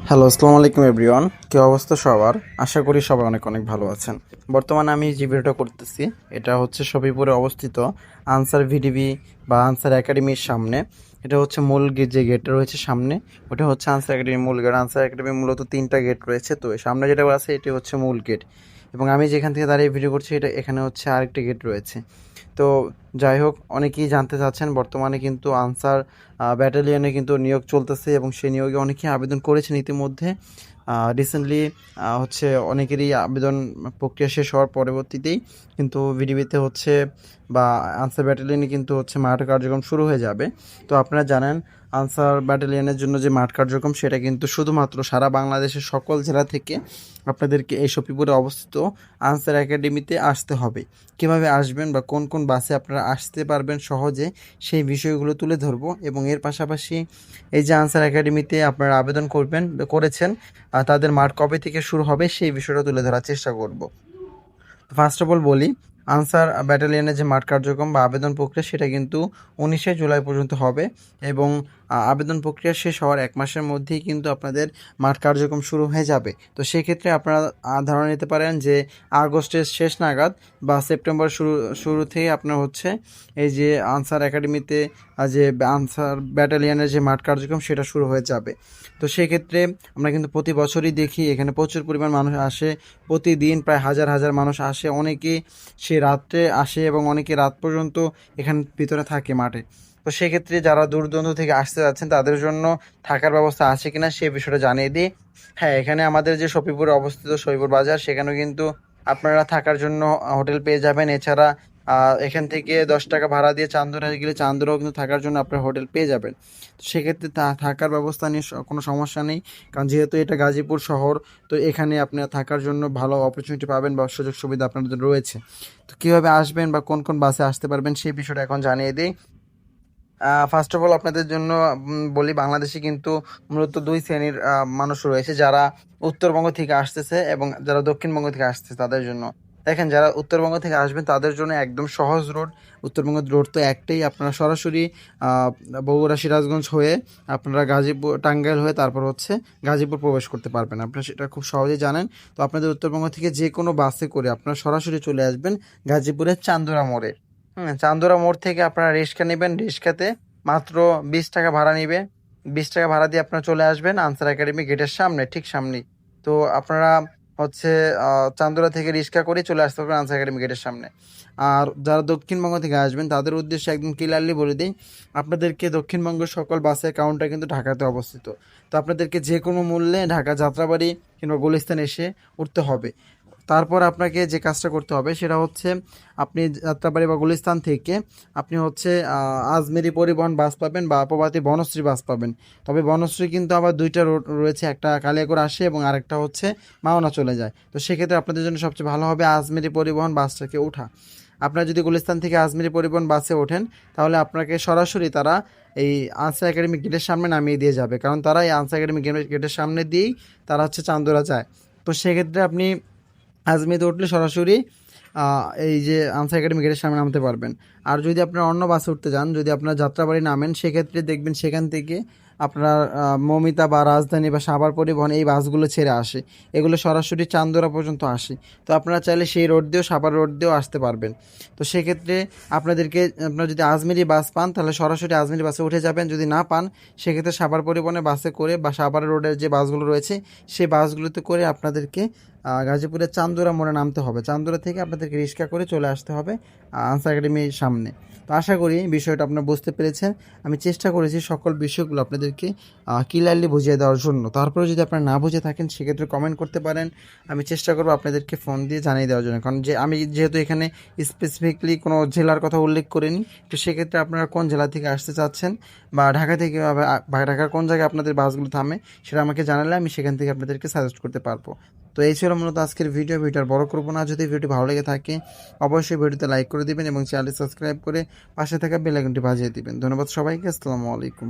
Hello, আসসালামু আলাইকুম everyone. কী অবস্থা সবার? আশা করি সবাই অনেক অনেক ভালো আছেন। বর্তমানে আমি যে ভিডিওটা করতেছি এটা হচ্ছে সফিপুরে অবস্থিত আনসার ভিডিবি বা আনসার একাডেমির সামনে। এটা হচ্ছে মূল গেট, যে গেটটা রয়েছে সামনে ওটা হচ্ছে আনসার একাডেমির মূল গেট। আনসার একাডেমির মূলত 3টা গেট রয়েছে, তো সামনে যেটা আছে এটি হচ্ছে মূল গেট এবং আমি যেখান থেকে দাঁড়িয়ে ভিডিও করছি এখানে হচ্ছে আরেকটি গেট রয়েছে। তো যাই হোক, অনেকেই জানতে চাচ্ছেন বর্তমানে কিন্তু আনসার ব্যাটালিয়নে কিন্তু নিয়োগ চলতেছে এবং সেই নিয়োগে অনেকেই আবেদন করেছেন ইতিমধ্যে। রিসেন্টলি হচ্ছে অনেকেরই আবেদন প্রক্রিয়া শেষ হওয়ার পরবর্তীতেই কিন্তু ভিডিবিতে হচ্ছে বা আনসার ব্যাটালিয়নে কিন্তু হচ্ছে মাঠ কার্যক্রম শুরু হয়ে যাবে। তো আপনারা জানেন আনসার ব্যাটালিয়নের জন্য যে মাঠ কার্যক্রম সেটা কিন্তু শুধুমাত্র সারা বাংলাদেশের সকল জেলা থেকে আপনাদেরকে এই সফিপুরে অবস্থিত আনসার একাডেমিতে আসতে হবে। কীভাবে আসবেন বা কোন কোন বাসে আপনারা আসতে পারবেন সহজে, সেই বিষয়গুলো তুলে ধরবো এবং এর পাশাপাশি এই যে আনসার একাডেমিতে আপনারা আবেদন করেছেন তাদের মাঠ কবে থেকে শুরু হবে সেই বিষয়টা তুলে ধরার চেষ্টা করব। ফার্স্ট অফ অল বলি, আনসার ব্যাটালিয়নের যে মাঠ কার্যক্রম বা আবেদন প্রক্রিয়া সেটা কিন্তু 19শে জুলাই পর্যন্ত হবে এবং আবেদন প্রক্রিয়া শেষ হওয়ার 1 মাসের মধ্যেই কিন্তু আপনাদের মাঠ কার্যক্রম শুরু হয়ে যাবে। তো সেক্ষেত্রে আপনারা ধারণা নিতে পারেন যে আগস্টের শেষ নাগাদ বা সেপ্টেম্বর শুরু থেকে আপনার হচ্ছে এই যে আনসার একাডেমিতে যে আনসার ব্যাটালিয়নের যে মাঠ কার্যক্রম সেটা শুরু হয়ে যাবে। তো সেক্ষেত্রে আমরা কিন্তু প্রতি বছরই দেখি এখানে প্রচুর পরিমাণ মানুষ আসে, প্রতিদিন প্রায় হাজার হাজার মানুষ আসে। অনেকে সে রাত্রে আসে এবং অনেকে রাত পর্যন্ত এখান ভিতরে থাকে মাঠে। তো সেক্ষেত্রে যারা দূর দূরান্ত থেকে আসতে যাচ্ছেন তাদের জন্য থাকার ব্যবস্থা আছে কিনা সে বিষয়টা জানিয়ে দিই। হ্যাঁ, এখানে আমাদের যে সফিপুরে অবস্থিত সফিপুর বাজার সেখানেও কিন্তু আপনারা থাকার জন্য হোটেল পেয়ে যাবেন। এছাড়া এখান থেকে 10 টাকা ভাড়া দিয়ে চান্দুরা গেলে চান্দুরাও কিন্তু থাকার জন্য আপনার হোটেল পেয়ে যাবেন। তো সেক্ষেত্রে থাকার ব্যবস্থা নিয়ে কোনো সমস্যা নেই, কারণ যেহেতু এটা গাজীপুর শহর, তো এখানে আপনারা থাকার জন্য ভালো অপরচুনিটি পাবেন বা সুযোগ সুবিধা আপনাদের রয়েছে। তো কীভাবে আসবেন বা কোন কোন বাসে আসতে পারবেন সেই বিষয়টা এখন জানিয়ে দিই। ফার্স্ট অফ অল আপনাদের জন্য বলি, বাংলাদেশে কিন্তু মূলত 2 শ্রেণীর মানুষ রয়েছে, যারা উত্তরবঙ্গ থেকে আসতেছে এবং যারা দক্ষিণবঙ্গ থেকে আসতেছে তাদের জন্য। দেখেন, যারা উত্তরবঙ্গ থেকে আসবেন তাদের জন্য একদম সহজ রোড। উত্তরবঙ্গের রোড তো একটাই, আপনারা সরাসরি বগুড়া সিরাজগঞ্জ হয়ে আপনারা গাজীপুর টাঙ্গাইল হয়ে তারপর হচ্ছে গাজীপুর প্রবেশ করতে পারবেন। আপনারা সেটা খুব সহজেই জানেন। তো আপনাদের উত্তরবঙ্গ থেকে যে কোনো বাসে করে আপনারা সরাসরি চলে আসবেন গাজীপুরের চান্দুরা মোড়ে। চান্দুরা মোড় থেকে আপনারা রিক্সা নেবেন। রিক্সাতে মাত্র 20 টাকা ভাড়া নিবে। 20 টাকা ভাড়া দিয়ে আপনারা চলে আসবেন আনসার একাডেমি গেটের সামনে, ঠিক সামনেই। তো আপনারা হচ্ছে চান্দুরা থেকে রিক্সা করে চলে আসতে পারবেন আনসার একাডেমি গেটের সামনে। আর যারা দক্ষিণবঙ্গ থেকে আসবেন তাদের উদ্দেশ্যে একদম ক্লিয়ারলি বলে দিই, আপনাদেরকে দক্ষিণবঙ্গের সকল বাসের কাউন্টার কিন্তু ঢাকাতে অবস্থিত। তো আপনাদেরকে যে কোনো মূল্যে ঢাকা যাত্রাবাড়ি কিংবা গুলিস্তান এসে উঠতে হবে। তারপর আপনাকে যে কাজটা করতে হবে সেটা হচ্ছে, আপনি যাত্রাবাড়ি বা গুলিস্তান থেকে আপনি হচ্ছে আজমেরি পরিবহন বাস পাবেন বা প্রভাতী বনশ্রী বাস পাবেন। তবে বনশ্রী কিন্তু আবার 2টা রোড রয়েছে, একটা কালিয়াকৈর আসে এবং আরেকটা হচ্ছে মাওনা চলে যায়। তো সেক্ষেত্রে আপনাদের জন্য সবচেয়ে ভালো হবে আজমেরি পরিবহন বাসটাকে ওঠা। আপনারা যদি গুলিস্তান থেকে আজমেরি পরিবহন বাসে ওঠেন তাহলে আপনাকে সরাসরি তারা এই আনসার একাডেমি গেটের সামনে নামিয়ে দিয়ে যাবে, কারণ তারা এই আনসার একাডেমি গেটের সামনে দিয়েই তারা হচ্ছে চান্দুরা যায়। তো সেক্ষেত্রে আপনি আজমিতে উঠলে সরাসরি এই যে আনসার একাডেমি গেটের সামনে নামতে পারবেন। আর যদি আপনারা অন্য বাসে উঠতে যান, যদি আপনারা যাত্রাবাড়ি নামেন, সেক্ষেত্রে দেখবেন সেখান থেকে আপনার মমিতা বা রাজধানী বা সাভার পরিবহন এই বাসগুলো ছেড়ে আসে। এগুলো সরাসরি চান্দোরা পর্যন্ত আসে। তো আপনারা চাইলে সেই রোড দিয়েও সাভার রোড দিয়েও আসতে পারবেন। তো সেক্ষেত্রে আপনারা যদি আজমেরি বাস পান তাহলে সরাসরি আজমেরি বাসে উঠে যাবেন। যদি না পান সেক্ষেত্রে সাভার পরিবহনে বাসে করে বা সাভার রোডের যে বাসগুলো রয়েছে সেই বাসগুলোতে করে আপনাদেরকে গাজীপুরের চান্দুরা মোড়ে নামতে হবে। চান্দুরা থেকে আপনাদেরকে রিক্সা করে চলে আসতে হবে আনসার একাডেমির সামনে। তো আশা করি বিষয়টা আপনারা বুঝতে পেরেছেন। আমি চেষ্টা করেছি সকল বিষয়গুলো আপনাদেরকে ক্লিয়ারলি বুঝিয়ে দেওয়ার জন্য। তারপরে যদি আপনারা না বুঝে থাকেন সেক্ষেত্রে কমেন্ট করতে পারেন। আমি চেষ্টা করবো আপনাদেরকে ফোন দিয়ে জানিয়ে দেওয়ার জন্য, কারণ আমি যেহেতু এখানে স্পেসিফিকলি কোনো জেলার কথা উল্লেখ করিনি। তো সেক্ষেত্রে আপনারা কোন জেলা থেকে আসতে চাচ্ছেন বা ঢাকা থেকে ঢাকার কোন জায়গায় আপনাদের বাসগুলো থামে সেটা আমাকে জানালে আমি সেখান থেকে আপনাদেরকে সাজেস্ট করতে পারবো। তো এই ছিল মূলত আজকের ভিডিওটা বড় করবো না। যদি ভিডিওটি ভালো লেগে থাকে অবশ্যই ভিডিওতে লাইক করে দিবেন এবং চ্যানেলটি সাবস্ক্রাইব করে পাশে থাকা বেল আইকনটি বাজিয়ে দিবেন। ধন্যবাদ সবাইকে। আসসালামু আলাইকুম।